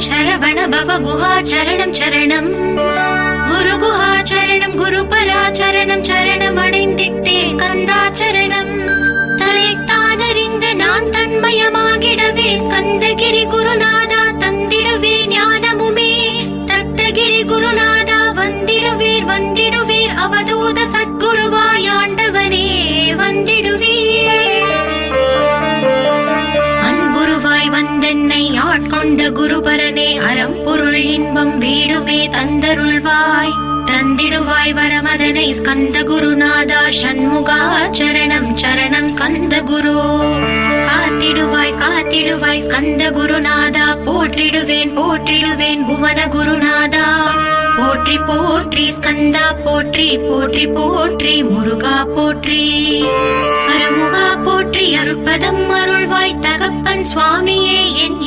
சரவண பவ குஹா சரணம் சரணம் குரு குஹா சரணம் குரு பரா சரணம் சரணம் அடைந்திட்டே கந்தா சரணம் தன்னைத்தானறிந்த நான் தன்மயமாகிடவே ஸ்கந்தகிரி குருநாதா தந்திடுவே ஞானமுமே தத்தகிரி குருநாதா வந்திடுவீர் வந்திடுவீர் அவதூத சத்குருவாய் ஆண்டவனே வந்திடுவீர் அன்புருவாய் வந்தென்னை ஆட்கொண்ட குருபரனே அறம்பொருள் இன்பம் வீடுமே தந்தருள்வாய் தந்திடுவாய் வரமதனை ஸ்கந்த குருநாதா ஷண்முகா சரணம் சரணம் ஸ்கந்த குரு காத்திடுவாய் காத்திடுவாய் ஸ்கந்த குருநாதா போற்றிடுவேன் போற்றிடுவேன் புவன குருநாதா போற்றி போற்றி ஸ்கந்தா போற்றி போற்றி போற்றி முருகா போற்றி அருமுகா போற்றி அருட்பதம் அருள்வாய் தகப்பன் சுவாமியே என்